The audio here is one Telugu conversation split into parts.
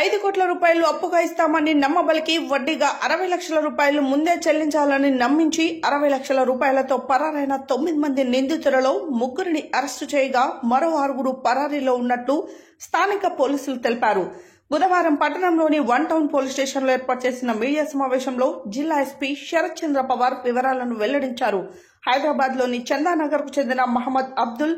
5 కోట్ల రూపాయలు అప్పుగా ఇస్తామని నమ్మబలికి వడ్డీగా 60 లక్షల రూపాయలు ముందే చెల్లించాలని నమ్మించి 60 లక్షల రూపాయలతో పరారైన 9 మంది నిందితులలో ముగ్గురిని అరెస్టు చేయగా మరో 6 పరారీలో ఉన్నట్లు స్థానిక పోలీసులు తెలిపారు. బుధవారం పట్టణంలోని వన్ టౌన్ పోలీస్ స్టేషన్లో ఏర్పాటు చేసిన మీడియా సమావేశంలో జిల్లా ఎస్పీ శరత్ చంద్ర పవార్ వివరాలను వెల్లడించారు. హైదరాబాద్లోని చందానగర్కు చెందిన మహమ్మద్ అబ్దుల్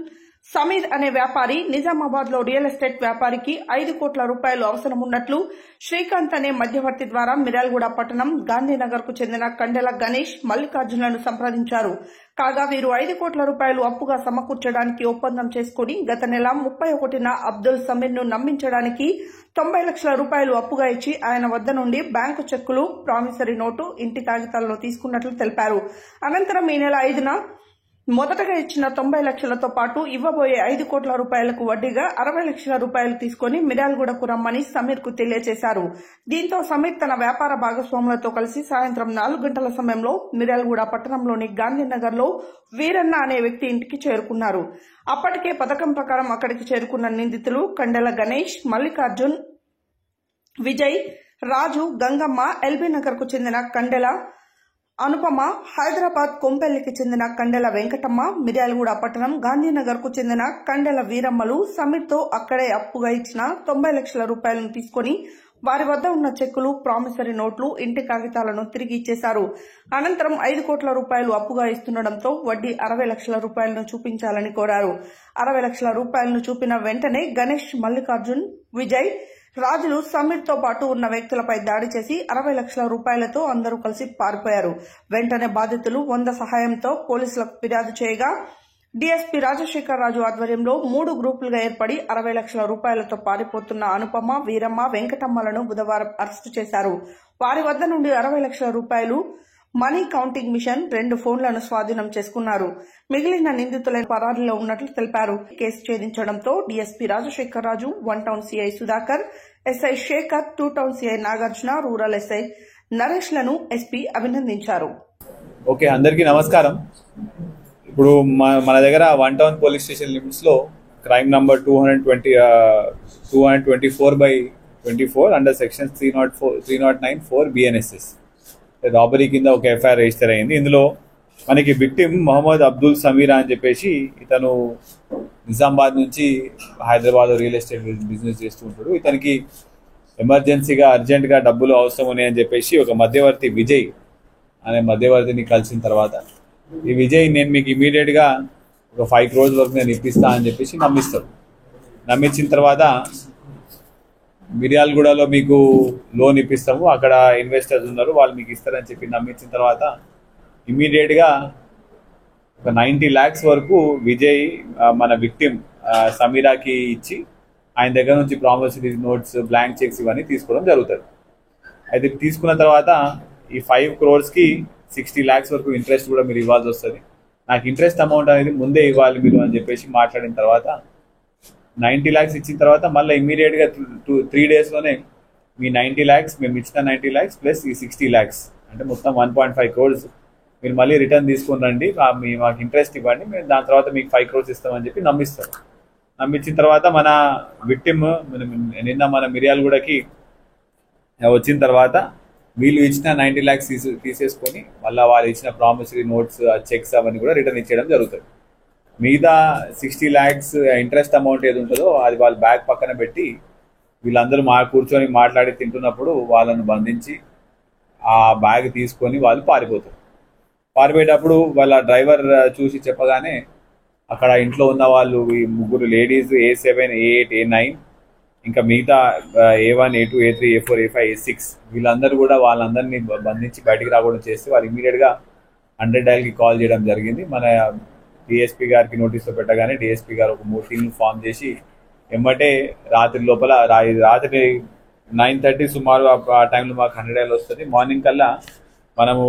సమీర్ అనే వ్యాపారి నిజామాబాద్ లో రియల్ ఎస్టేట్ వ్యాపారికి 5 కోట్ల రూపాయలు అవసరం ఉన్నట్లు శ్రీకాంత్ అనే మధ్యవర్తి ద్వారా మిర్యాలగూడ పట్టణం గాంధీనగర్ కు చెందిన కండెల గణేష్ మల్లికార్జునలను సంప్రదించారు. కాగా వీరు 5 కోట్ల రూపాయలు అప్పుగా సమకూర్చడానికి ఒప్పందం చేసుకుని గత నెల 31న అబ్దుల్ సమీర్ ను నమ్మించడానికి 90 లక్షల రూపాయలు అప్పుగా ఇచ్చి ఆయన వద్ద నుండి బ్యాంకు చెక్కులు, ప్రామిసరీ నోటు, ఇంటి కాగితాలను తీసుకున్నట్లు తెలిపారు. అనంతరం ఈ నెల 5న మొదటగా ఇచ్చిన 90 లక్షలతో పాటు ఇవ్వబోయే 5 కోట్ల రూపాయలకు వడ్డీగా 60 లక్షల రూపాయలు తీసుకుని మిర్యాలగూడకు రమ్మని సమీర్ కు తెలియజేశారు. దీంతో సమీర్ తన వ్యాపార భాగస్వాములతో కలిసి సాయంత్రం 4 గంటల సమయంలో మిర్యాలగూడ పట్టణంలోని గాంధీనగర్ లో వీరన్న అనే వ్యక్తి ఇంటికి చేరుకున్నారు. అప్పటికే పథకం ప్రకారం అక్కడికి చేరుకున్న నిందితులు కండెల గణేష్, మల్లికార్జున్, విజయ్, రాజు, గంగమ్మ, ఎల్బీ నగర్ కు చెందిన కండెల అనుపమ, హైదరాబాద్ కొంపెల్లికి చెందిన కండెల వెంకటమ్మ, మిర్యాలగూడ పట్టణం గాంధీనగర్ కు చెందిన కండెల వీరమ్మలు సమీర్ తో అక్కడే అప్పుగా ఇచ్చిన 90 లక్షల రూపాయలను తీసుకుని వారి వద్ద ఉన్న చెక్కులు, ప్రామిసరీ నోట్లు, ఇంటి కాగితాలను తిరిగి ఇచ్చేశారు. అనంతరం 5 కోట్ల రూపాయలు అప్పుగా ఇస్తుండటంతో వడ్డీ 60 లక్షల రూపాయలను చూపించాలని కోరారు. 60 లక్షల రూపాయలను చూపిన వెంటనే గణేష్, మల్లికార్జున్, విజయ్, రాజులు సమీర్ తో పాటు ఉన్న వ్యక్తులపై దాడి చేసి 60 లక్షల రూపాయలతో అందరూ కలిసి పారిపోయారు. వెంటనే బాధితులు 100 సహాయంతో పోలీసులకు ఫిర్యాదు చేయగా డీఎస్పీ రాజశేఖర్ రాజు ఆధ్వర్యంలో 3 గ్రూపులుగా ఏర్పడి 60 లక్షల రూపాయలతో పారిపోతున్న అనుపమ, వీరమ్మ, వెంకటమ్మలను బుధవారం అరెస్టు చేశారు. వారి వద్ద నుండి 60 లక్షల రూపాయలు, మనీ కౌంటింగ్ మిషన్, 2 ఫోన్లను స్వాధీనం చేసుకున్నారు. మిగిలిన నిందితులైన పరారీలో ఉన్నట్లు తెలిపారు. కేసు ఛేదించడంతో DSP Rajasekhar Raju, 1 town CI Sudhakar, SI Sekhar, 2 town CI Nagarjuna, rural SI Naresh లను ఎస్పీ అభినందించారు. ఓకే, అందరికీ నమస్కారం. ఇప్పుడు మన దగ్గర 1 టౌన్ పోలీస్ స్టేషన్ లిమిట్స్ లో crime number 224/24 under section 309(4) BNSS robbery కింద ఒక ఎఫ్ఐఆర్ రిజిస్టర్ అయింది. ఇందులో మనకి విక్టిమ్ మహమ్మద్ అబ్దుల్ సమీర్ అని చెప్పేసి ఇతను నిజామాబాద్ నుంచి హైదరాబాద్ రియల్ ఎస్టేట్ బిజినెస్ చేస్తూ ఉంటాడు. ఇతనికి ఎమర్జెన్సీగా అర్జెంటుగా డబ్బులు అవసరం ఉన్నాయి అని చెప్పేసి ఒక మధ్యవర్తి విజయ్ అనే మధ్యవర్తిని కలిసిన తర్వాత ఈ విజయ్ నేను మీకు ఇమీడియట్గా ఒక 5 crores వరకు నేను ఇప్పిస్తా అని చెప్పేసి నమ్మిస్తాడు. నమ్మించిన తర్వాత మిర్యాలగూడలో మీకు లోన్ ఇప్పిస్తాము, అక్కడ ఇన్వెస్టర్స్ ఉన్నారు, వాళ్ళు మీకు ఇస్తారని చెప్పి నమ్మించిన తర్వాత ఇమీడియట్గా ఒక 90 lakhs వరకు విజయ్ మన విక్టిమ్ సమీరాకి ఇచ్చి ఆయన దగ్గర నుంచి ప్రామిసరీ నోట్స్, బ్లాంక్ చెక్స్ ఇవన్నీ తీసుకోవడం జరుగుతుంది. అయితే తీసుకున్న తర్వాత ఈ 5 crores-కి 60 lakhs వరకు ఇంట్రెస్ట్ కూడా మీరు ఇవ్వాల్సి వస్తుంది. నాకు ఇంట్రెస్ట్ అమౌంట్ అనేది ముందే ఇవ్వాలి మీరు అని చెప్పేసి మాట్లాడిన తర్వాత 90 lakhs ఇచ్చిన తర్వాత మళ్ళీ ఇమీడియట్గా 3 daysలోనే మీ 90 lakhs, మేము ఇచ్చిన 90 lakhs ప్లస్ ఈ 60 lakhs అంటే మొత్తం 1.5 crores మీరు మళ్ళీ రిటర్న్ తీసుకుని రండి, మాకు ఇంట్రెస్ట్ ఇవ్వండి, మేము దాని తర్వాత మీకు 5 crores ఇస్తామని చెప్పి నమ్మిస్తారు. నమ్మించిన తర్వాత మన విక్టిమ్ నిన్న మన మిర్యాలగూడకి వచ్చిన తర్వాత వీళ్ళు ఇచ్చిన 90 lakhs తీసేసుకొని మళ్ళీ వాళ్ళు ఇచ్చిన ప్రామిసరీ నోట్స్, చెక్స్ అవన్నీ కూడా రిటర్న్ ఇచ్చేయడం జరుగుతుంది. మిగతా 60 lakhs ఇంట్రెస్ట్ అమౌంట్ ఏది ఉంటుందో అది వాళ్ళు బ్యాగ్ పక్కన పెట్టి వీళ్ళందరూ కూర్చొని మాట్లాడి తింటున్నప్పుడు వాళ్ళను బంధించి ఆ బ్యాగ్ తీసుకొని వాళ్ళు పారిపోతారు. పారిపోయేటప్పుడు వాళ్ళ డ్రైవర్ చూసి చెప్పగానే అక్కడ ఇంట్లో ఉన్న వాళ్ళు ఈ 3 లేడీస్ A7, A8, A9 ఇంకా మిగతా A1, A2, A3, A4, A5, A6 వీళ్ళందరూ కూడా వాళ్ళందరినీ బంధించి బయటికి రాకుండా చేస్తే వాళ్ళు ఇమీడియట్గా 100 dial-కి కాల్ చేయడం జరిగింది. మన డిఎస్పీ గారికి నోటీసులో పెట్టగానే డిఎస్పీ గారు ఒక 3 teams ఫామ్ చేసి ఎమ్మటే రాత్రి 9:30 సుమారు ఆ టైంలో మాకు 100 dial వస్తుంది. మార్నింగ్ కల్లా మనము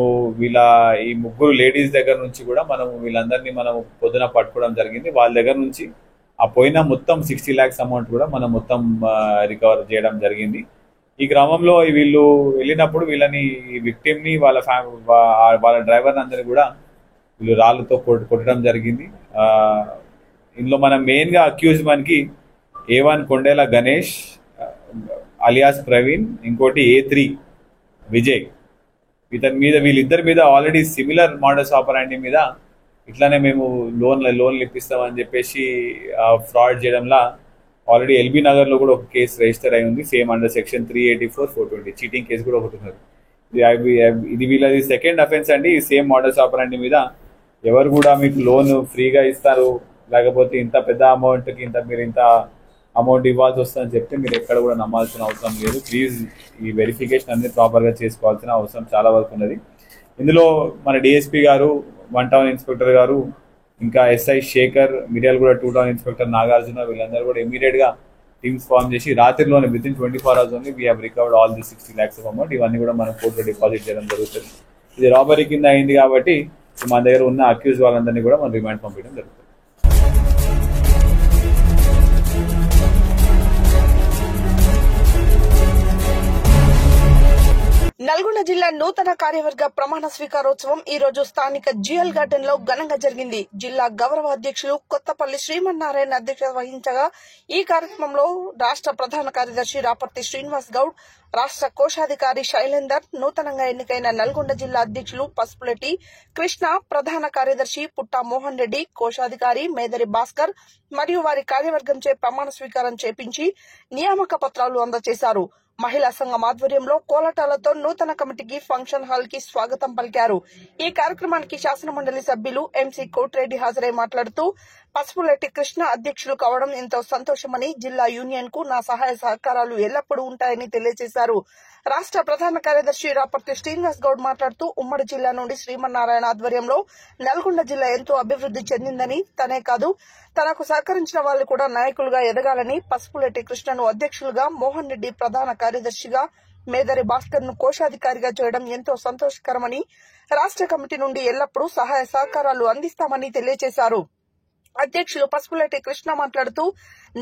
ఈ 3 లేడీస్ దగ్గర నుంచి కూడా మనము వీళ్ళందరినీ మనము పొద్దున పట్టుకోవడం జరిగింది. వాళ్ళ దగ్గర నుంచి ఆ పోయిన మొత్తం 60 lakhs అమౌంట్ కూడా మనం మొత్తం రికవర్ చేయడం జరిగింది. ఈ క్రమంలో వీళ్ళు వెళ్ళినప్పుడు వీళ్ళని విక్టిమ్ని వాళ్ళ డ్రైవర్ని అందరినీ కూడా వీళ్ళు రాళ్ళతో కొట్టడం జరిగింది. ఇందులో మనం మెయిన్గా అక్యూజ్ మనకి A1 కొండేల గణేష్, అలియాస్ ప్రవీణ్, ఇంకోటి A3 విజయ్. వీళ్ళిద్దరి మీద ఆల్రెడీ సిమిలర్ మోడల్స్ ఆపరాండి మీద ఇట్లానే మేము లోన్లు ఇప్పిస్తామని చెప్పేసి ఫ్రాడ్ చేయడంలా ఆల్రెడీ ఎల్బీ నగర్లో కూడా ఒక కేసు రిజిస్టర్ అయి ఉంది. Same under section 384, 420 cheating case కూడా ఒకటి ఉన్నది. ఇది వీళ్ళది సెకండ్ అఫెన్స్ అండి. ఈ సేమ్ మోడల్స్ ఆపరాండి మీద ఎవరు కూడా మీకు లోన్ ఫ్రీగా ఇస్తారు, లేకపోతే ఇంత పెద్ద అమౌంట్కి మీరు ఇంత అమౌంట్ ఇవ్వాల్సి వస్తుందని చెప్తే మీరు ఎక్కడ కూడా నమ్మాల్సిన అవసరం లేదు. ప్లీజ్ ఈ వెరిఫికేషన్ అన్ని ప్రాపర్గా చేసుకోవాల్సిన అవసరం చాలా వరకు ఉన్నది. ఇందులో మన డిఎస్పీ గారు, 1 టౌన్ ఇన్స్పెక్టర్ గారు, ఇంకా SI Shekhar, Miryalaguda 2 town inspector Nagarjuna, వీళ్ళందరూ కూడా ఇమీడియట్గా టీమ్స్ ఫామ్ చేసి రాత్రిలోనే with in 24 hours only we have recovered all the 60 lakhs of amount. ఇవన్నీ కూడా మనం కోర్టులో డిపాజిట్ చేయడం జరుగుతుంది. ఇది రాబరీ కింద అయింది కాబట్టి మన దగ్గర ఉన్న అక్యూజ్ వాళ్ళందరినీ కూడా మనం రిమాండ్ పంపించడం జరుగుతుంది. నల్గొండ జిల్లా నూతన కార్యవర్గ ప్రమాణ స్వీకారోత్సవం ఈ రోజు స్థానిక జిఎల్ గార్డెన్ లో ఘనంగా జరిగింది. జిల్లా గౌరవ అధ్యక్షులు కొత్తపల్లి శ్రీమన్నారాయణ అధ్యక్షత వహించగా ఈ కార్యక్రమంలో రాష్ట్ర ప్రధాన కార్యదర్శి రాపర్తి శ్రీనివాస్ గౌడ్, రాష్ట్ర కోశాధికారి శైలేందర్, నూతనంగా ఎన్నికైన నల్గొండ జిల్లా అధ్యక్షులు పసుపులెట్టి కృష్ణ, ప్రధాన కార్యదర్శి పుట్టా మోహన్ రెడ్డి, కోశాధికారి మేదరి భాస్కర్ మరియు వారి కార్యవర్గంచే ప్రమాణ స్వీకారం చేపించి నియామక పత్రాలు అందజేశారు. మహిళా సంఘం ఆధ్వర్యంలో కోలాటాలతో నూతన కమిటీకి ఫంక్షన్ హాల్ కి స్వాగతం పలికారు. ఈ కార్యక్రమానికి శాసనమండలి సభ్యులు ఎంసీ కోటిరెడ్డి హాజరై మాట్లాడుతూ పసుపులెట్టి కృష్ణ అధ్యక్షులు కావడం ఎంతో సంతోషమని, జిల్లా యూనియన్ కు నా సహాయ సహకారాలు ఎల్లప్పుడూ ఉంటాయని తెలియజేశారు. రాష్ట్ర ప్రధాన కార్యదర్శి రాపర్తి శ్రీనివాస్ గౌడ్ మాట్లాడుతూ ఉమ్మడి జిల్లా నుండి శ్రీమన్నారాయణ ఆధ్వర్యంలో నల్గొండ జిల్లా ఎంతో అభివృద్ది చెందిందని, తనే కాదు తనకు సహకరించిన వాళ్లు కూడా నాయకులుగా ఎదగాలని, పసుపులెట్టి కృష్ణను అధ్యక్షులుగా, మోహన్ రెడ్డి ప్రధాన కార్యదర్శిగా, మేదరి భాస్కర్ ను కోశాధికారిగా చేయడం ఎంతో సంతోషకరమని, రాష్ట్ర కమిటీ నుండి ఎల్లప్పుడూ సహాయ సహకారాలు అందిస్తామని తెలియజేశారు. అధ్యక్షులు పసుపులెట్టి కృష్ణ మాట్లాడుతూ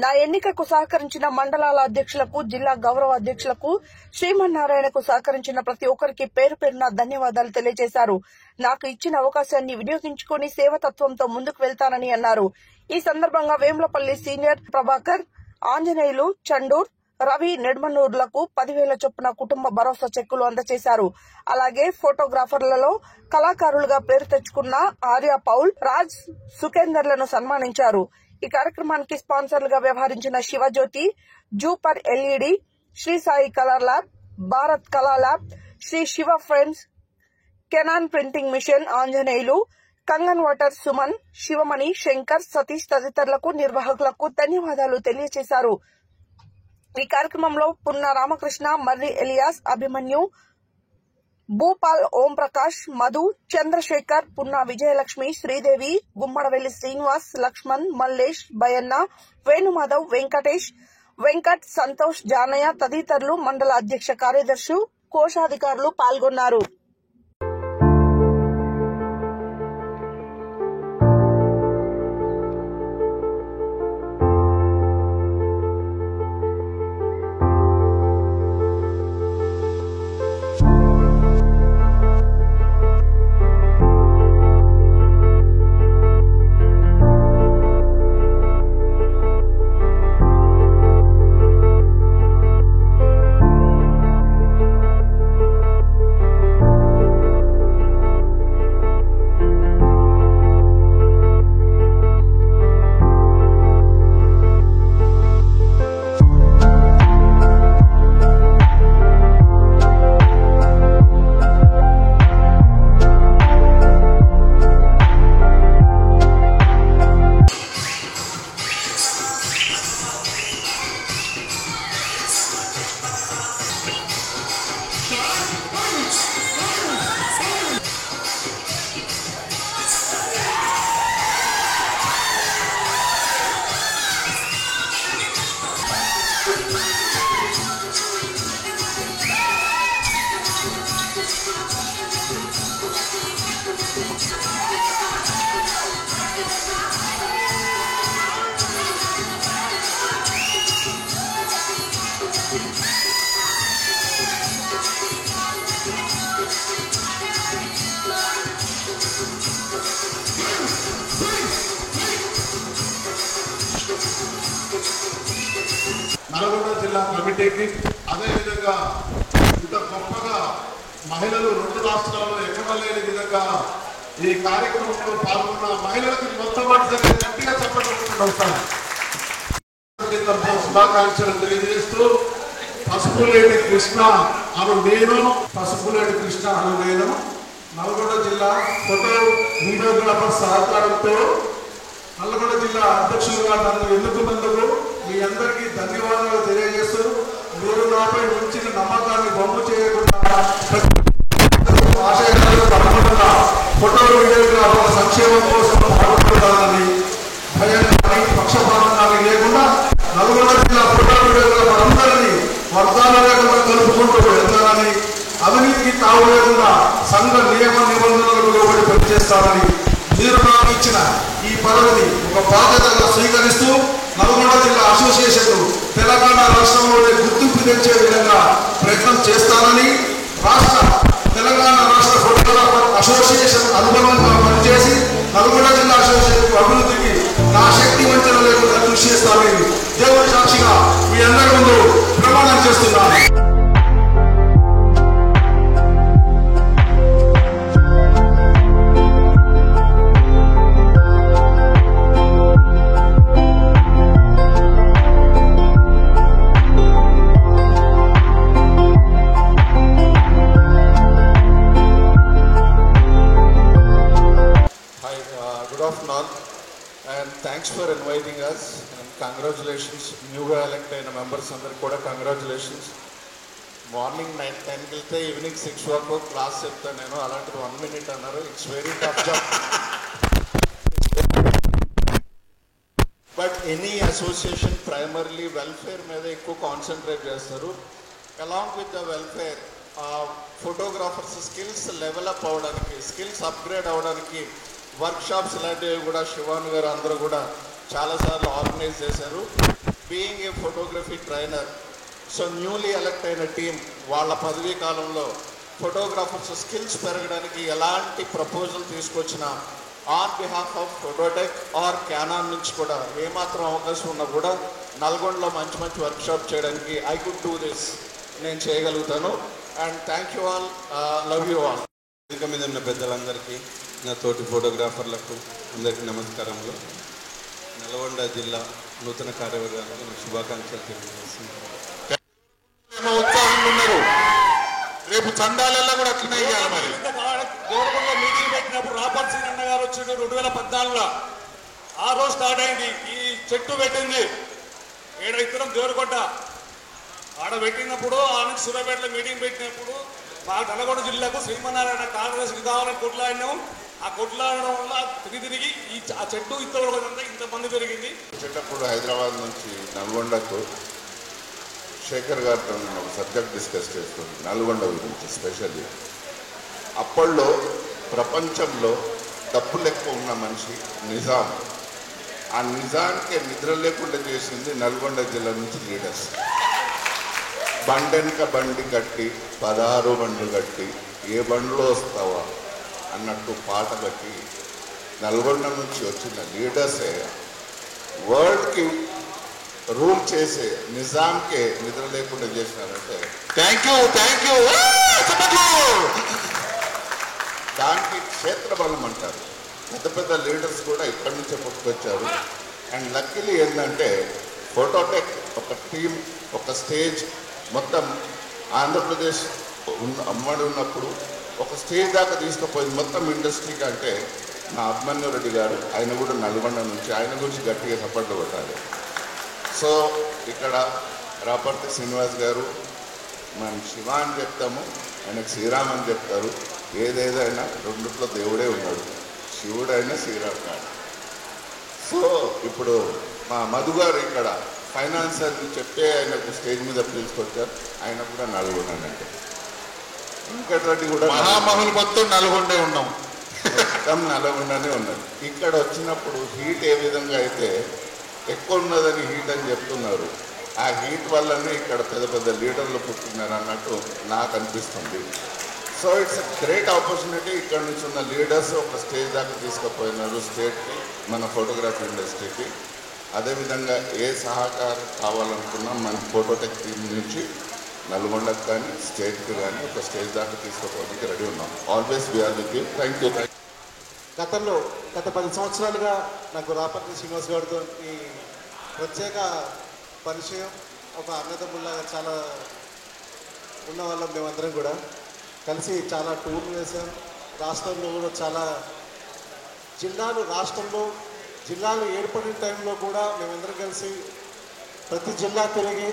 నా ఎన్నికకు సహకరించిన మండలాల అధ్యక్షులకు, జిల్లా గౌరవ అధ్యక్షులకు, శ్రీమన్నారాయణకు సహకరించిన ప్రతి ఒక్కరికి పేరు పేరున ధన్యవాదాలు తెలియజేశారు. నాకు ఇచ్చిన అవకాశాన్ని వినియోగించుకుని సేవతత్వంతో ముందుకు వెళ్తానని అన్నారు. ఈ సందర్భంగా వేములపల్లి సీనియర్ ప్రభాకర్, ఆంజనేయులు, చండూర్, రవి, నెడ్మనూర్లకు 10,000 చొప్పున కుటుంబ భరోసా చెక్కులు అందజేశారు. అలాగే ఫోటోగ్రాఫర్లలో కళాకారులుగా పేరు తెచ్చుకున్న ఆర్య పౌల్, రాజ్, సుఖేందర్లను సన్మానించారు. ఈ కార్యక్రమానికి స్పాన్సర్లుగా వ్యవహరించిన శివజ్యోతి, జూపర్ LED, Sri Sai colour lab, Bharat Kala lab, Sri Shiva friends, Canon printing machine, Anjaneyulu, Kangan water Suman, Shivamani, Shankar, Satish తదితరులకు నిర్వాహకులకు ధన్యవాదాలు తెలియజేశారు. ఈ కార్యక్రమంలో పున్న రామకృష్ణ, మర్రి ఎలియాస్, అభిమన్యు, భూపాల్, ఓం ప్రకాష్, మధు, చంద్రశేఖర్, పున్న విజయలక్ష్మి, శ్రీదేవి, గుమ్మడవెల్లి శ్రీనివాస్, లక్ష్మణ్, మల్లేష్, బయన్న, వేణుమాధవ్, వెంకటేష్, వెంకట్, సంతోష్, జానయ్య తదితరులు, మండల అధ్యక్ష కార్యదర్శి, కోశాధికారులు పాల్గొన్నారు. నల్గొండ జిల్లా కమిటీకి, అదేవిధంగా ఇంత గొప్పగా మహిళలు 2 రాష్ట్రాల్లో ఎక్కడ లేని విధంగా ఈ కార్యక్రమంలో పాల్గొన్న మహిళలకు మొట్టమొదటిసారి గట్టిగా చెప్పడం శుభాకాంక్షలు తెలియజేస్తూ పసుపులేటి కృష్ణ అను నేను నల్గొండ జిల్లా ఫోటో వీడియోగ్రాఫర్ సహకారంతో నల్గొండ జిల్లా అధ్యక్షులుగా నన్ను ఎన్నుకున్నందుకు మీ అందరికీ ధన్యవాదాలు తెలియజేస్తూ, మీరు నాపై ఉంచిన నమ్మకాన్ని బొమ్మ చేయకుండా ఆశయాలను తప్పకుండా ఫోటో వీడియోగ్రాఫర్ సంక్షేమం కోసం పాల్గొంటానని భయం కానీ పక్షపాతం కానీ లేకుండా నల్గొండ జిల్లా ఫోటో వీడియోగ్రాఫర్ అందరినీ వర్గాల లేకుండా కలుపుకుంటూ వెళ్తానని, అవినీతికి తావు లేకుండా సంఘ నియమ నిబంధనలకు లోబడి పనిచేస్తానని మీరు నాకు ఇచ్చిన ఈ పదవిని ఒక బాధ్యతగా స్వీకరిస్తూ నల్గొండ జిల్లా అసోసియేషన్ తెలంగాణ రాష్ట్రంలోనే గుర్తింపు తెచ్చే విధంగా ప్రయత్నం చేస్తానని, తెలంగాణ రాష్ట్ర ఫోటోగ్రాఫర్ అసోసియేషన్ అనుబంధంగా పనిచేసి నల్గొండ జిల్లా అసోసియేషన్ అభివృద్ధికి నా శక్తి వంచన లేకుండా కృషి చేస్తానని దేవుడి సాక్షిగా మీ అందరి ముందు ప్రమాణం చేస్తున్నాను. Good afternoon and thanks for inviting us and congratulations newly elected members అందరికి కూడా congratulations. మార్నింగ్ 9-10 వెళ్తే ఈవినింగ్ 6 వరకు క్లాస్ చెప్తాను నేను, అలాంటిది 1 minute అన్నారు. It's very tough job. But any association primarily welfare మీద ఎక్కువ కాన్సన్ట్రేట్ చేస్తారు. Along with the welfare photographers skills level up అవ్వడానికి, స్కిల్స్ అప్గ్రేడ్ అవ్వడానికి వర్క్షాప్స్ లాంటివి కూడా శివాన్ గారు అందరూ కూడా చాలాసార్లు ఆర్గనైజ్ చేశారు. Being a photography trainer, so newly elect అయిన టీం వాళ్ళ పదవీ కాలంలో ఫోటోగ్రాఫర్స్ స్కిల్స్ పెరగడానికి ఎలాంటి ప్రపోజల్ తీసుకొచ్చినా on behalf of Phototech or Canon నుంచి కూడా ఏమాత్రం అవకాశం ఉన్నా కూడా నల్గొండలో మంచి మంచి వర్క్షాప్ చేయడానికి ఐ కుడ్ డూ దిస్, నేను చేయగలుగుతాను. And thank you all, love you all. వేదిక మీద ఉన్న పెద్దలందరికీ, నా తోటి ఫోటోగ్రాఫర్లకు అందరికీ నమస్కారములు. నల్గొండ జిల్లా నూతన కార్యవర్గానికి శుభాకాంక్షలు తెలియజేస్తున్నాను. ఉత్సాహంగా ఉన్నారు, రేపు చందాలల్లో కూడా అట్లనే ఇవ్వాలి. మరి గోడకొండలో మీటింగ్ పెట్టినప్పుడు రాపర్ సింగ్ అన్న గారు వచ్చిండు 2014లో. ఆ రోజు స్టార్ట్ అయింది ఈ చెట్టు పెట్టింది ఇద్దరం దేవరకొండ ఆడ పెట్టినప్పుడు, ఆ నుంచి సూర్యాపేటలో మీటింగ్ పెట్టినప్పుడు మా నల్గొండ జిల్లాకు శ్రీమన్నారాయణ కాంగ్రెస్ కావాలని కొట్లాడినాం. ఆ కొట్లాడడం వల్ల తిరిగి ఆ చెట్టు ఇంతమంది పెరిగింది. వచ్చేటప్పుడు హైదరాబాద్ నుంచి నల్గొండకు శేఖర్ గారితో నేను ఒక సబ్జెక్ట్ డిస్కస్ చేస్తుంది నల్గొండ గురించి స్పెషల్లీ. అప్పట్లో ప్రపంచంలో డబ్బులు ఎక్కువ ఉన్న మనిషి నిజాం. ఆ నిజానికి నిద్ర లేకుండా చేసింది నల్గొండ జిల్లా నుంచి లీడర్స్. బండెనక బండి కట్టి 16 బండ్లు కట్టి ఏ బండ్లో వస్తావా అన్నట్టు పాట కట్టి నల్గొండ నుంచి వచ్చిన లీడర్సే వరల్డ్కి రూల్ చేసే నిజాంకే నిద్ర లేకుండా చేసినారంటే థ్యాంక్ యూ. దానికి క్షేత్ర బలం అంటారు. పెద్ద పెద్ద లీడర్స్ కూడా ఇక్కడి నుంచే పుట్టుకొచ్చారు. అండ్ లక్కీలీ ఏంటంటే ఫోటోటెక్ ఒక టీం, ఒక స్టేజ్ మొత్తం ఆంధ్రప్రదేశ్ అమ్మడి ఉన్నప్పుడు ఒక స్టేజ్ దాకా తీసుకుపోయింది మొత్తం ఇండస్ట్రీకి. అంటే నా అభిమన్యు రెడ్డి గారు, ఆయన కూడా నల్గొండ నుంచి, ఆయన గురించి గట్టిగా సపోర్ట్లు కొట్టాలి. సో ఇక్కడ రాపర్తి శ్రీనివాస్ గారు, మనం శివ అని చెప్తాము, ఆయనకు శ్రీరామ్ అని చెప్తారు. ఏదేదైనా రెండిట్లో దేవుడే ఉన్నాడు, శివుడైనా శ్రీరామ్ గారు. సో ఇప్పుడు మా మధు గారు ఇక్కడ ఫైనాన్స్ అని చెప్పే ఆయనకు స్టేజ్ మీద పిలుచుకొచ్చారు. ఆయన కూడా నల్గొండంటే. వెంకటరెడ్డి కూడా మహామహులు మొత్తం నల్గొండే ఉన్నాం, మొత్తం నల్గొండనే ఉన్నది. ఇక్కడ వచ్చినప్పుడు హీట్ ఏ విధంగా అయితే ఎక్కువ ఉన్నదని హీట్ అని చెప్తున్నారు, ఆ హీట్ వల్లనే ఇక్కడ పెద్ద పెద్ద లీడర్లు పుట్టినారు అన్నట్టు నాకు అనిపిస్తుంది. So it's a great opportunity. ఇక్కడ నుంచి ఉన్న లీడర్స్ ఒక స్టేజ్ దాకా తీసుకుపోయినారు స్టేట్కి, మన ఫోటోగ్రఫీ ఇండస్ట్రీకి. అదేవిధంగా ఏ సహకారం కావాలనుకున్నా మన ఫోటోటెక్ టీం నుంచి నల్గొండకు కానీ స్టేట్కి కానీ ఒక స్టేజ్ దాకా తీసుకోవడానికి రెడీ ఉన్నాం. Always we are with you. Thank you. గతంలో గత 10 సంవత్సరాలుగా నాకు రాపర్తి శ్రీనివాస్ గారితో ఈ ప్రత్యేక పరిచయం, ఒక అన్నదమ్ముల్లాగా చాలా ఉన్న వాళ్ళం. మేమందరం కూడా కలిసి చాలా టూర్లు వేసాం. రాష్ట్రంలో కూడా చాలా జిల్లాలు ఏర్పడిన టైంలో కూడా మేమందరం కలిసి ప్రతి జిల్లా తిరిగి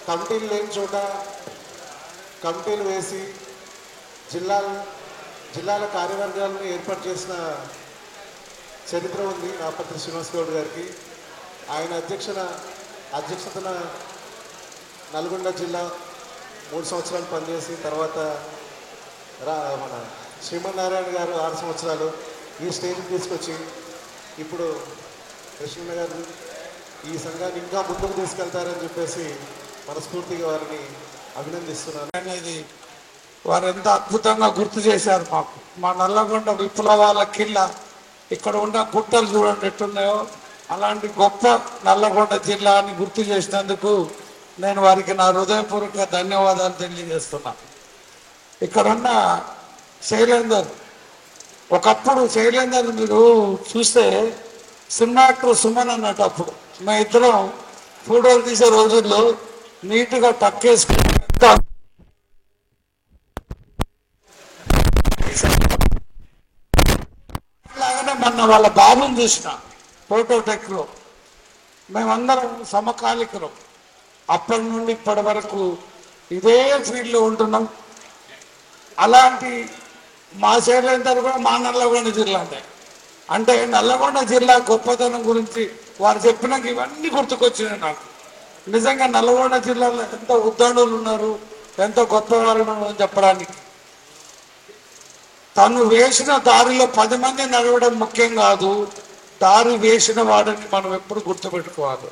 కమిటీలు లేని చోట కమిటీలు వేసి జిల్లాల కార్యవర్గాలను ఏర్పాటు చేసిన చరిత్ర ఉంది రాపర్తి శ్రీనివాస్ గౌడ్ గారికి. ఆయన అధ్యక్షతన నల్గొండ జిల్లా 3 సంవత్సరాలు పనిచేసి తర్వాత మన శ్రీమన్నారాయణ గారు 6 సంవత్సరాలు ఈ స్టేజ్కి తీసుకొచ్చి ఇప్పుడు కృష్ణ గారు ఈ సంఘాన్ని ఇంకా ముందుకు తీసుకెళ్తారని చెప్పేసి మనస్ఫూర్తిగా వారిని అభినందిస్తున్నాను. అనేది వారు ఎంత అద్భుతంగా గుర్తు చేశారు మాకు. మా నల్లగొండ విప్లవాల కిల్ల ఇక్కడ ఉన్న గుట్టలు చూడండి ఎట్టున్నాయో, అలాంటి గొప్ప నల్లగొండ జిల్లా అని గుర్తు చేసినందుకు నేను వారికి నా హృదయపూర్వక ధన్యవాదాలు తెలియజేస్తున్నాను. ఇక్కడున్న శైలేందర్, ఒకప్పుడు శైలేందర్ మీరు చూస్తే సినిమా యాక్టర్ సుమన్ అన్నట్టు అప్పుడు మా ఇద్దరం ఫోటోలు తీసే రోజుల్లో నీట్గా టక్కేసుకుని లాగానే మొన్న వాళ్ళ బాబుని చూసిన ఫోటోటెక్లో. మేమందరం సమకాలికులం. అప్పటి నుండి ఇప్పటి వరకు ఇదే ఫీల్డ్లో ఉంటున్నాం. అలాంటి మా శైలేందర్ కూడా మా నల్లగొండ జిల్లానే. అంటే నల్లగొండ జిల్లా గొప్పతనం గురించి వారు చెప్పినాక ఇవన్నీ గుర్తుకొచ్చినాయి నాకు. నిజంగా నల్లగొండ జిల్లాలో ఎంత ఉద్దండులు ఉన్నారు, ఎంత గొప్పవారు ఉన్నారని చెప్పడానికి. తను వేసిన దారిలో 10 మంది నడవడం ముఖ్యం కాదు, దారి వేసిన వాడిని మనం ఎప్పుడు గుర్తుపెట్టుకోవాలి.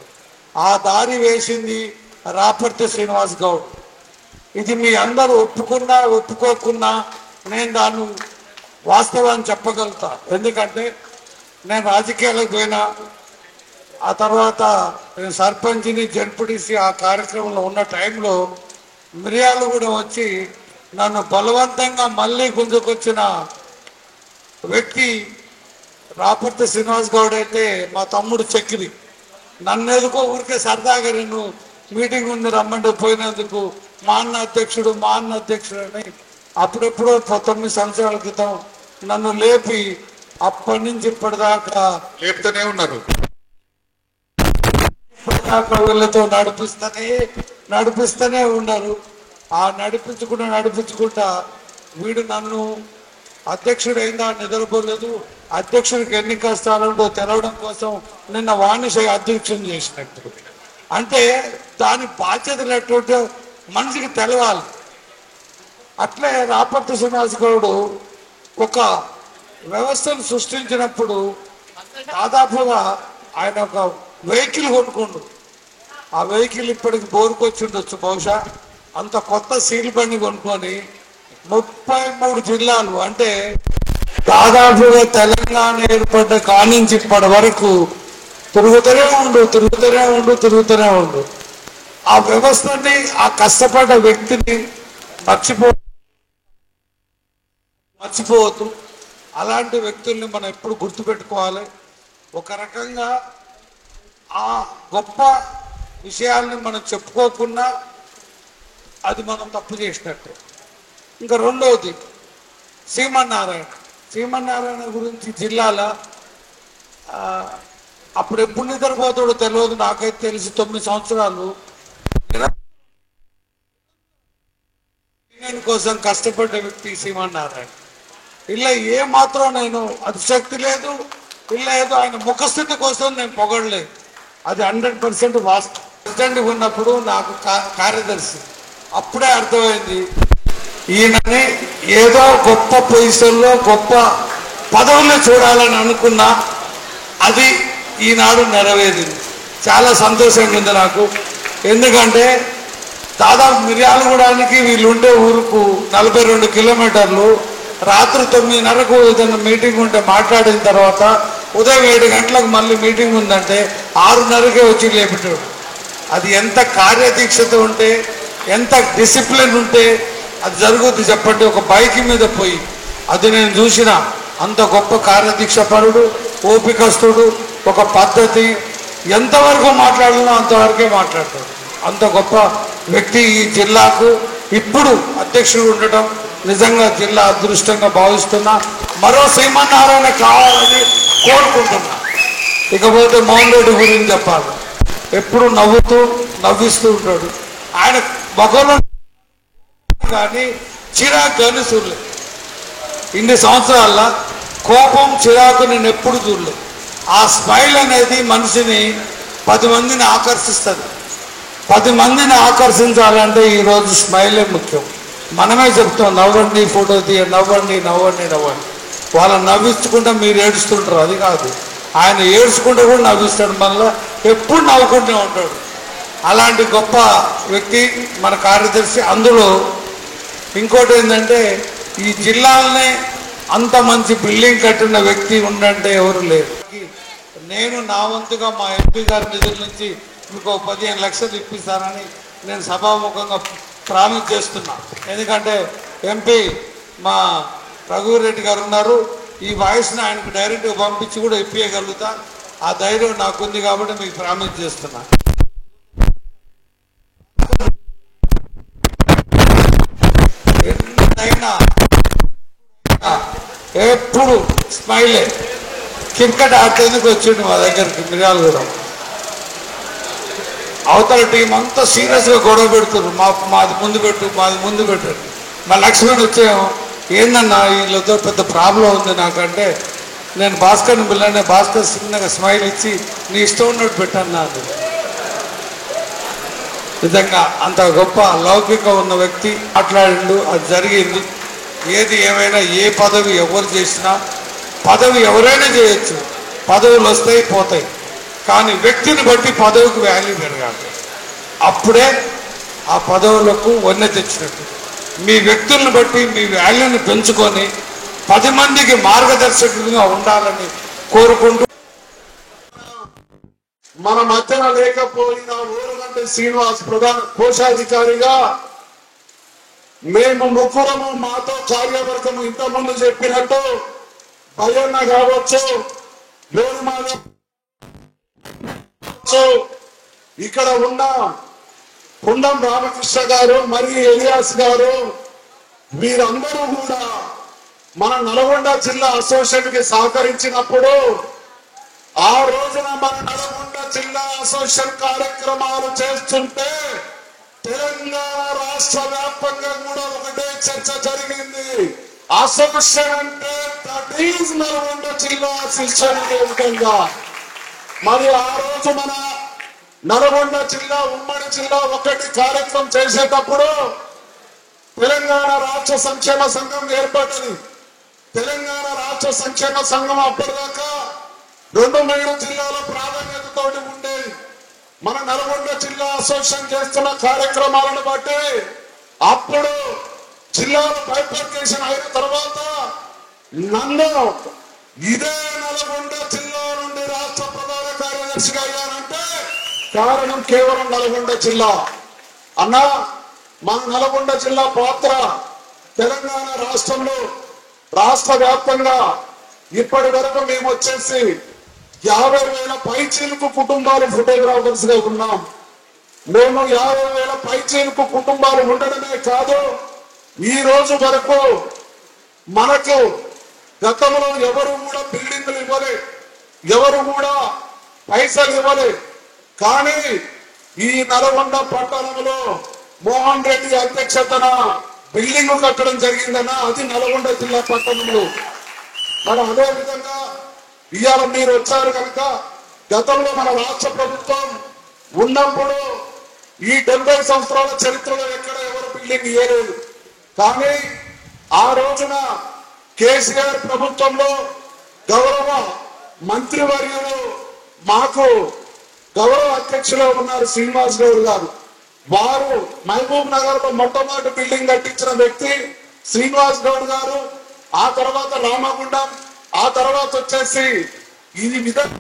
ఆ దారి వేసింది రాపర్తి శ్రీనివాస్ గౌడ్. ఇది మీ అందరూ ఒప్పుకున్నా ఒప్పుకోకున్నా నేను దాన్ని వాస్తవాన్ని చెప్పగలుగుతా. ఎందుకంటే నేను రాజకీయాలకు పోయినా, ఆ తర్వాత నేను సర్పంచ్ని జడ్పీటీసీ ఆ కార్యక్రమంలో ఉన్న టైంలో మిరియాలు కూడా వచ్చి నన్ను బలవంతంగా మళ్ళీ గుంజుకొచ్చిన వ్యక్తి రాపర్తి శ్రీనివాస్ గౌడ్ అయితే మా తమ్ముడు చక్రి. నన్ను ఎదుకో ఊరికే సరదాగా నేను మీటింగ్ ఉంది రమ్మంటే పోయినందుకు మా అన్న అధ్యక్షుడు అని అప్పుడెప్పుడో 9 సంవత్సరాల క్రితం నన్ను లేపి అప్పటి నుంచి ఇప్పటిదాకా లేపుతూనే ఉన్నారు. ఇప్పటిదాకా వీళ్ళతో నడిపిస్తూనే ఉన్నారు. ఆ నడిపించుకుంటా వీడు నన్ను అధ్యక్షుడు అయిందా నిద్రపోలేదు. అధ్యక్షుడికి ఎన్ని కష్టాలుంటో తెలవడం కోసం నిన్న వాణిశ అధ్యక్షుని చేసినట్టు. అంటే దాని బాధ్యతలు ఎటువంటి మనిషికి తెలవాలి. అట్లే రాపర్తి శ్రీనివాస్ గౌడ్ ఒక వ్యవస్థను సృష్టించినప్పుడు దాదాపుగా ఆయన ఒక వెహికల్ కొనుక్కోండు. ఆ వెహికల్ ఇప్పటికి బోరుకొచ్చి ఉండొచ్చు బహుశా. అంత కొత్త సీల్ బండి కొనుక్కొని 33 జిల్లాలు అంటే దాదాపుగా తెలంగాణ ఏర్పడ్డ కానించి ఇప్పటి వరకు తిరుగుతూనే ఉండు. ఆ వ్యవస్థని, ఆ కష్టపడ్డ వ్యక్తిని మర్చిపోవద్దు. అలాంటి వ్యక్తుల్ని మనం ఎప్పుడు గుర్తుపెట్టుకోవాలి. ఒక రకంగా ఆ గొప్ప విషయాల్ని మనం చెప్పుకోకుండా అది మనం తప్పు చేసినట్టు. ఇంకా రెండవది శ్రీమన్నారాయణ గురించి జిల్లాల అప్పుడు ఎప్పుడు నిద్రపోతాడో తెలియదు. నాకైతే తెలిసి 9 సంవత్సరాలు కోసం కష్టపడ్డ వ్యక్తి శ్రీమన్నారాయణ. ఇలా ఏ మాత్రం నేను అతిశక్తి లేదు, ఇలా ఏదో ఆయన ముఖస్థితి కోసం నేను పొగడలేదు. అది 100% వాస్తవం. ప్రెసిడెంట్ ఉన్నప్పుడు నాకు కార్యదర్శి అప్పుడే అర్థమైంది ఈయనని ఏదో గొప్ప పొజిషన్లో గొప్ప పదవుల్లో చూడాలని అనుకున్నా అది ఈనాడు నెరవేరింది. చాలా సంతోషంగా ఉంది నాకు. ఎందుకంటే దాదాపు మిర్యాలగూడానికి వీళ్ళుండే ఊరుకు 42 కిలోమీటర్లు. రాత్రి 9:30కు ఏదైనా మీటింగ్ ఉంటే మాట్లాడిన తర్వాత ఉదయం 7 గంటలకు మళ్ళీ మీటింగ్ ఉందంటే 6:30కే వచ్చి లేపుతాడు. అది ఎంత కార్యదీక్షత ఉంటే, ఎంత డిసిప్లిన్ ఉంటే అది జరుగుద్ది చెప్పండి. ఒక బైక్ మీద పోయి అది నేను చూసిన అంత గొప్ప కార్యదీక్ష పరుడు, ఓపికస్తుడు, ఒక పద్ధతి, ఎంతవరకు మాట్లాడాలో అంతవరకే మాట్లాడతాడు. అంత గొప్ప వ్యక్తి ఈ జిల్లాకు ఇప్పుడు అధ్యక్షుడు ఉండటం నిజంగా జిల్లా అదృష్టంగా భావిస్తున్నా. మరో శ్రీమన్నారాయణ కావాలని కోరుకుంటున్నా. ఇకపోతే మోహన్ రెడ్డి గురించి చెప్పాలి. ఎప్పుడు నవ్విస్తూ ఉంటాడు. ఆయన మొగలు కానీ చిరాకు కానీ చూడలేదు. ఇన్ని సంవత్సరాల కోపం చిరాకు నేను ఎప్పుడు చూడలేదు. ఆ స్మైల్ అనేది మనిషిని 10 మందిని ఆకర్షిస్తుంది. 10 మందిని ఆకర్షించాలంటే ఈరోజు స్మైలే ముఖ్యం. మనమే చెప్తాం నవ్వండి, ఫోటో తీయ, నవ్వండి నవ్వండి నవ్వండి. వాళ్ళని నవ్వించుకుంటే మీరు ఏడుస్తుంటారు, అది కాదు. ఆయన ఏడ్చుకుంటే కూడా నవ్విస్తాడు, మళ్ళీ ఎప్పుడు నవ్వుకుంటూ ఉంటాడు. అలాంటి గొప్ప వ్యక్తి మన కార్యదర్శి. అందులో ఇంకోటి ఏంటంటే ఈ జిల్లాలనే అంత మంచి బిల్డింగ్ కట్టిన వ్యక్తి ఉండంటే ఎవరు లేరు. నేను నా వంతుగా మా ఎంపీ గారి నిధుల నుంచి మీకు 15 లక్షలు ఇప్పిస్తానని నేను సభాముఖంగా ప్రామిస్ చేస్తున్నా. ఎందుకంటే ఎంపీ మా రఘువీరెడ్డి గారు ఉన్నారు. ఈ వాయిస్ని ఆయనకు డైరెక్ట్గా పంపించి కూడా ఇప్పించగలుగుతా. ఆ ధైర్యం నాకుంది కాబట్టి మీకు ప్రామిస్ చేస్తున్నా. ఎంతైనా ఎప్పుడు స్మైలే. క్రికెట్ ఆడేందుకు వచ్చిండు మా దగ్గరికి మిర్యాలగూడ. అవతల టీం అంతా సీరియస్గా గొడవ పెడుతున్నారు. మాది ముందు పెట్టారు. మా లక్ష్మణ్ వచ్చేమో ఏందన్నా వీళ్ళతో పెద్ద ప్రాబ్లం ఉంది నాకంటే, నేను భాస్కర్ని పిల్లనే భాస్కర్ చిన్నగా స్మైల్ ఇచ్చి నీ ఇష్టం ఉన్నట్టు పెట్టన్నా అది. నిజంగా అంత గొప్ప లౌకిక ఉన్న వ్యక్తి మాట్లాడిండు, అది జరిగింది. ఏది ఏమైనా ఏ పదవి ఎవరు చేసినా, పదవి ఎవరైనా చేయొచ్చు, పదవులు వస్తాయి పోతాయి, కానీ వ్యక్తిని బట్టి పదవికి వాల్యూ పెరగాలి. అప్పుడే ఆ పదవులకు వన్నె తెచ్చినట్టు. మీ వ్యక్తులను బట్టి మీ వాల్యూని పెంచుకొని 10 మందికి మార్గదర్శకంగా ఉండాలని కోరుకుంటూ, మన మధ్యన లేకపోయిన ఊరుగంటి శ్రీనివాస్ ప్రధాన కోశాధికారిగా మేము ముగ్గురము, మాతో కార్యవర్గము ఇంతకుముందు చెప్పినట్టు భయన్న కావచ్చు, ఇక్కడ ఉన్న కుండం రామకృష్ణ గారు, మరి ఎలియాస్ గారు, వీరందరూ కూడా మన నల్గొండ జిల్లా అసోసియేషన్ కి సహకరించినప్పుడు ఆ రోజున మన నల్గొండ జిల్లా అసోసియేషన్ కార్యక్రమాలు చేస్తుంటే తెలంగాణ రాష్ట్ర వ్యాప్తంగా కూడా ఒకటే చర్చ జరిగింది. అసోసియేషన్ అంటే దట్ ఈజ్ నల్గొండ జిల్లా అసోసియేషన్. మరి ఆ రోజు మన నల్గొండ జిల్లా ఉమ్మడి జిల్లా ఒకటి కార్యక్రమం చేసేటప్పుడు తెలంగాణ రాష్ట్ర సంక్షేమ సంఘం ఏర్పడింది. తెలంగాణ రాష్ట్ర సంక్షేమ సంఘం అప్పటిదాకా 2-3 జిల్లాల ప్రాధాన్యతతో ఉండేది. మన నల్గొండ జిల్లా అసోసియేషన్ చేస్తున్న కార్యక్రమాలను బట్టి అప్పుడు జిల్లాలో బైఫర్కేషన్ అయిన తర్వాత నన్ను ఇదే నల్గొండ జిల్లా నుండి రాష్ట్ర ప్రధాన కార్యదర్శిగా అయ్యానంటే కారణం కేవలం నల్గొండ జిల్లా. అన్నా, మన నల్గొండ జిల్లా పాత్ర తెలంగాణ రాష్ట్రంలో రాష్ట్ర వ్యాప్తంగా ఇప్పటి వరకు మేము వచ్చేసి 50,000 పైచీలకు కుటుంబాలు ఫోటోగ్రాఫర్స్ గా ఉన్నాం. మేము 50,000 పైచీలకు కుటుంబాలు ఉండడమే కాదు, ఈ రోజు వరకు మనకు గతంలో ఎవరు కూడా బిల్డింగ్లు ఇవ్వలే, ఎవరు కూడా పైసలు ఇవ్వలే. కానీ ఈ నల్గొండ పట్టణంలో మోహన్ రెడ్డి అధ్యక్షతన బిల్డింగ్ కట్టడం జరిగిందన్న, అది నల్గొండ జిల్లా పట్టణంలో. మరి అదే విధంగా ఇవాళ మీరు వచ్చారు కనుక గతంలో మన రాష్ట్ర ప్రభుత్వం ఉన్నప్పుడు ఈ 70 సంవత్సరాల చరిత్రలో ఎక్కడ ఎవరు బిల్డింగ్ ఇవ్వలేదు. కానీ ఆ రోజున కేసీఆర్ ప్రభుత్వంలో గౌరవ మంత్రివర్యులు మాకు గౌరవ అధ్యక్షులు ఉన్నారు శ్రీనివాస్ గౌడ్ గారు. వారు మహబూబ్ నగర్ లో మొట్టమొదటి బిల్డింగ్ కట్టించిన వ్యక్తి శ్రీనివాస్ గౌడ్ గారు. ఆ తర్వాత రామగుండం, ఆ తర్వాత వచ్చేసి ఇది విధంగా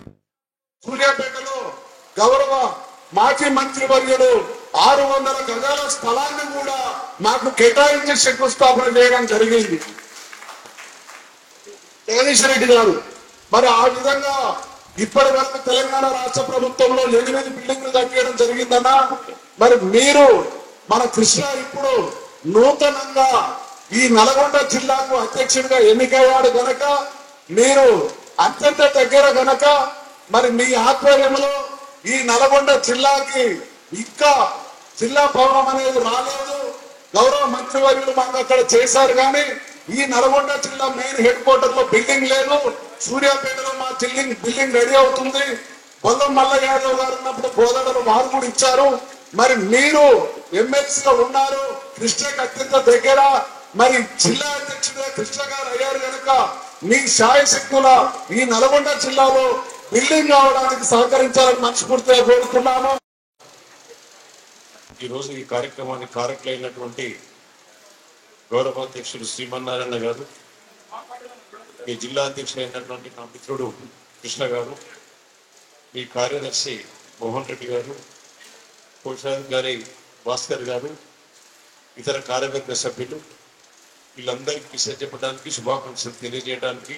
సూర్యాపేటలో గౌరవ మాజీ మంత్రి వర్యుడు 600 గజాల స్థలాన్ని కూడా మాకు కేటాయించి శంకుస్థాపన చేయడం జరిగింది జగదీష్ రెడ్డి గారు. మరి ఆ విధంగా ఇప్పటి వరకు తెలంగాణ రాష్ట్ర ప్రభుత్వంలో 8 బిల్డింగ్లు కట్టేయడం జరిగిందన్నా. మరి మీరు మన కృష్ణ ఇప్పుడు నూతనంగా ఈ నల్గొండ జిల్లాకు అధ్యక్షుడిగా ఎన్నికయ్యాడు గనక, మీరు అత్యంత దగ్గర గనక, మరి మీ ఆధ్వర్యంలో ఈ నల్గొండ జిల్లాకి ఇంకా జిల్లా భవనం అనేది రాలేదు. గౌరవ మంత్రివర్యులు మాకు అక్కడ చేశారు, కానీ ఈ నల్గొండ జిల్లా మెయిన్ హెడ్ క్వార్టర్ లో బిల్డింగ్ లేదు. సూర్యాపేటలో మా బిల్డింగ్ రెడీ అవుతుంది. బొల్లం మల్లయ్య యాదవ్ గారు ఉన్నప్పుడు గోదావరి వారు కూడా ఇచ్చారు. మరి మీరు ఎమ్మెల్సీగా ఉన్నారు, కృష్ణకి అత్యంత దగ్గర, మరి జిల్లా అధ్యక్షుడిగా కృష్ణ గారు అయ్యారు కనుక మీ శాయశక్తుల ఈ నల్గొండ జిల్లాలో బిల్డింగ్ రావడానికి సహకరించాలని మనస్ఫూర్తిగా కోరుతున్నాను. ఈరోజు ఈ కార్యక్రమానికి కారకులైనటువంటి గౌరవ అధ్యక్షుడు శ్రీమన్నారాయణ గారు, ఈ జిల్లా అధ్యక్షుడు అయినటువంటి నా మిత్రుడు కృష్ణ గారు, ఈ కార్యదర్శి మోహన్ రెడ్డి గారు, కోశాధికారి భాస్కర్ గారు, ఇతర కార్యవర్గ సభ్యులు, వీళ్ళందరికీ విషయం చెప్పడానికి, శుభాకాంక్షలు తెలియజేయడానికి,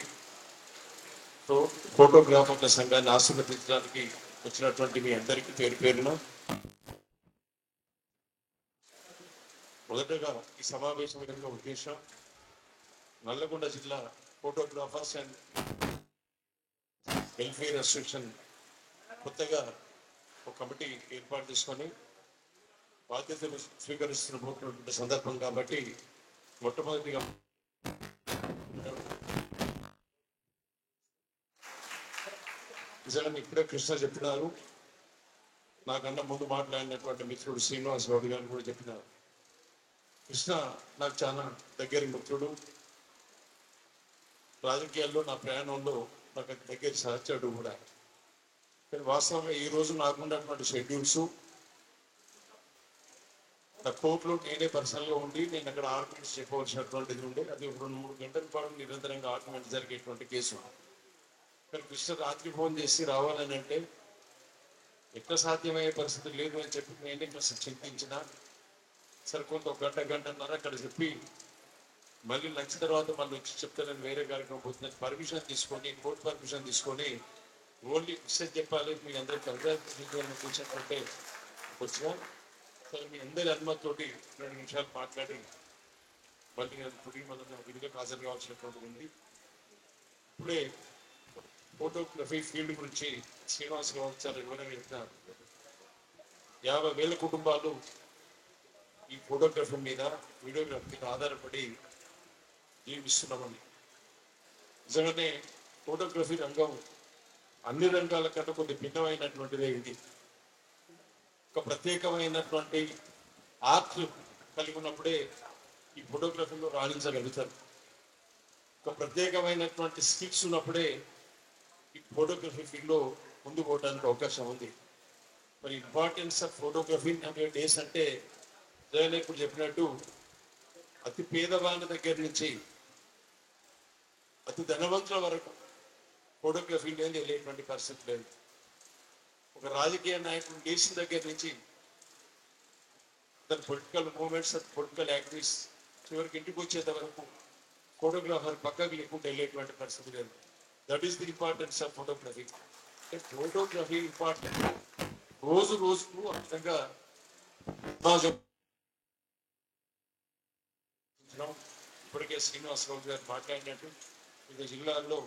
ఫోటోగ్రాఫర్ల సంఘాన్ని ఆశీర్వదించడానికి వచ్చినటువంటి మీ అందరికీ పేరు పేరున మొదటగా ఈ సమావేశం యొక్క ఉద్దేశం నల్లగొండ జిల్లా ఫోటోగ్రాఫర్స్ అండ్ వెల్ఫేర్ అసోసియేషన్ కొత్తగా ఒక కమిటీ ఏర్పాటు చేసుకొని బాధ్యతలు స్వీకరిస్తున్నటువంటి సందర్భం కాబట్టి మొట్టమొదటిగా నిజంగా ఇప్పుడే కృష్ణ చెప్పినారు, నాకన్నా ముందు మాట్లాడినటువంటి మిత్రుడు శ్రీనివాస్ గౌడ్ గారు కూడా చెప్పినారు. కృష్ణ నాకు చాలా దగ్గర మిత్రుడు, రాజకీయాల్లో నా ప్రయాణంలో నాకు దగ్గర సహచరుడు కూడా. కానీ వాస్తవంగా ఈ రోజు నాకున్నటువంటి షెడ్యూల్స్, నా కోర్టులో నేనే పర్సనల్గా ఉండి నేను అక్కడ ఆర్గ్యుమెంట్స్ చెప్పవలసినటువంటిది ఉండే, అది 2-3 గంటల పాటు నిరంతరంగా ఆర్గ్యుమెంట్ జరిగేటువంటి కేసు. కానీ కృష్ణ రాత్రి ఫోన్ చేసి రావాలని అంటే ఎక్కడ సాధ్యమయ్యే పరిస్థితి లేదు అని చెప్పి నేనే కొంచెం చింతించిన. సరే కొంత 1 గంటన్నర అక్కడ చెప్పి మళ్ళీ లంచ్ తర్వాత మళ్ళీ వచ్చి చెప్తానని వేరే కార్యక్రమం పోతుందని పర్మిషన్ తీసుకొని, కోర్టు పర్మిషన్ తీసుకొని ఓన్లీ విషయం చెప్పాలి మీ అందరికి అభిప్రాయం కూర్చుంటే వచ్చినా. సరే మీ అందరి అనుమతితోటి 2 నిమిషాలు మాట్లాడి మళ్ళీ పుడి మన విధిగా హాజరు కావాల్సినటువంటి ఉంది. ఇప్పుడే ఫోటోగ్రఫీ ఫీల్డ్ గురించి శ్రీనివాస్ గారు చాలా వివరంగా చెప్తున్నారు. 50,000 కుటుంబాలు ఈ ఫోటోగ్రఫీ మీద, వీడియోగ్రఫీ మీద ఆధారపడి జీవిస్తున్నామని. నిజంగానే ఫోటోగ్రఫీ రంగం అన్ని రంగాల కన్నా కొద్ది భిన్నమైనటువంటిదే. ఇది ఒక ప్రత్యేకమైనటువంటి ఆర్ట్ కలిగి ఉన్నప్పుడే ఈ ఫోటోగ్రఫీలో రాణించగలుగుతారు. ఒక ప్రత్యేకమైనటువంటి స్కిల్స్ ఉన్నప్పుడే ఈ ఫోటోగ్రఫీ ఫీల్డ్లో ముందు పోవడానికి అవకాశం ఉంది. మరి ఇంపార్టెన్స్ ఆఫ్ ఫోటోగ్రఫీ డేస్ అంటే జగన్ ఇప్పుడు చెప్పినట్టు అతి పేదవాళ్ళ దగ్గర నుంచి అతి ధనవంతుల వరకు ఫోటోగ్రఫీ లేని వెళ్ళేటువంటి పరిస్థితి లేదు. ఒక రాజకీయ నాయకుడు దేశం దగ్గర నుంచి దాని పొలిటికల్ మూవ్మెంట్స్, పొలిటికల్ యాక్టివిస్ట్ చివరికి ఇంటికి వచ్చేంత వరకు ఫోటోగ్రాఫర్ పక్కకు లేకుండా వెళ్ళేటువంటి పరిస్థితి లేదు. That is the importance of photography. Photography important రోజు రోజుకు ఆ విధంగా ఇప్పటికే శ్రీనివాస్ గౌడ్ గారు మాట్లాడినట్టు వివిధ జిల్లాల్లో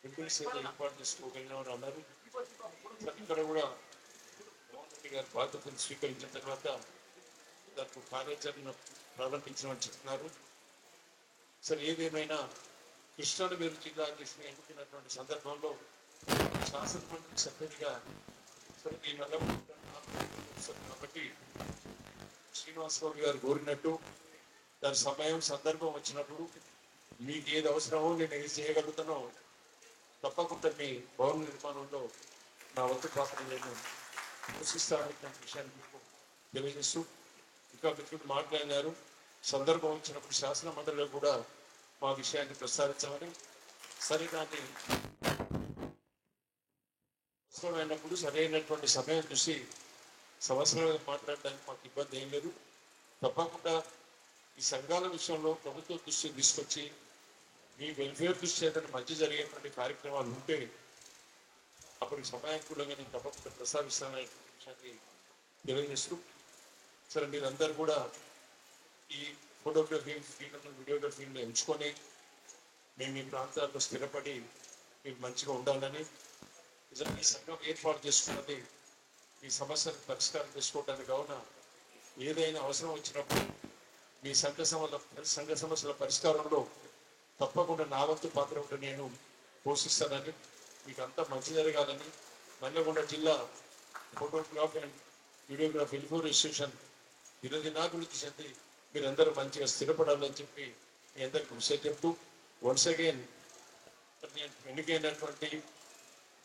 బిల్డింగ్స్ ఏర్పాటు చేసుకోగలిగినామని అన్నారు. ఇక్కడ కూడా మోహన్ రెడ్డి గారు బాధ్యతను స్వీకరించిన తర్వాత దానికి కార్యాచరణ ప్రారంభించమని చెప్తున్నారు. సరే ఏదేమైనా కృష్ణను మీరు జిల్లా అధ్యక్షుని ఎన్నుకున్నటువంటి సందర్భంలో శాసనమండలి సభ్యుడిగా సరే ఈ నెల కాబట్టి శ్రీనివాస్ గౌడ్ గారు కోరినట్టు దాని సమయం సందర్భం వచ్చినప్పుడు మీకు ఏది అవసరమో నేను ఏది చేయగలుగుతానో తప్పకుండా మీ భవన నిర్మాణంలో నా వంతు పాత్ర నేను పోషిస్తాననే విషయాన్ని మీకు తెలియజేస్తూ ఇంకా మిత్రులు మాట్లాడినారు. సందర్భం వచ్చినప్పుడు శాసన మండలిలో కూడా మా విషయాన్ని ప్రస్తావించామని. సరే దాన్ని అవసరమైనప్పుడు సరైనటువంటి సమయం చూసి సంవత్సరాలు మాట్లాడడానికి మాకు ఇబ్బంది ఏం లేదు. తప్పకుండా ఈ సంఘాల విషయంలో ప్రభుత్వ దృష్టిని తీసుకొచ్చి మీ వెల్ఫేర్ దృష్టి ఏదైనా మంచి జరిగేటువంటి కార్యక్రమాలు ఉంటే అప్పటికి సమయానుకూలంగా నేను తప్పకుండా ప్రస్తావిస్తాననే విషయాన్ని తెలియజేస్తూ, సరే మీరందరూ కూడా ఈ ఫోటోగ్రఫీ ఫీల్డ్ వీడియోగ్రఫీని ఎంచుకొని మేము ఈ ప్రాంతాల్లో స్థిరపడి మీరు మంచిగా ఉండాలని, నిజంగా ఈ సంఘం ఏర్పాటు చేసుకున్నది మీ సమస్యను పరిష్కారం చేసుకోవడానికి. కావున ఏదైనా అవసరం వచ్చినప్పుడు మీ సంఘ సమస్యల పరిష్కారంలో తప్పకుండా నా వంతు పాత్ర ఉంటే నేను పోషిస్తానని, మీకు అంతా మంచి జరగాలని, నల్లగొండ జిల్లా photography and videography welfare institution దినదినాభివృద్ధి చెంది మీరందరూ మంచిగా స్థిరపడాలని చెప్పి మీ అందరికీ విషయం చెప్తూ, వన్స్ అగైన్ నేను ఎన్నికైనటువంటి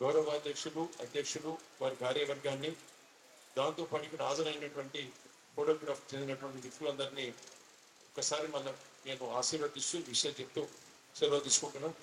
గౌరవాధ్యక్షులు, అధ్యక్షులు, వారి కార్యవర్గాన్ని, దాంతో పాటు హాజరైనటువంటి ఫోటోగ్రాఫ్ చెందినటువంటి వ్యక్తులందరినీ ఒకసారి నేను ఆశీర్వదిస్తూ విషయం చెప్తూ సెలవు తీసుకుంటున్నాను.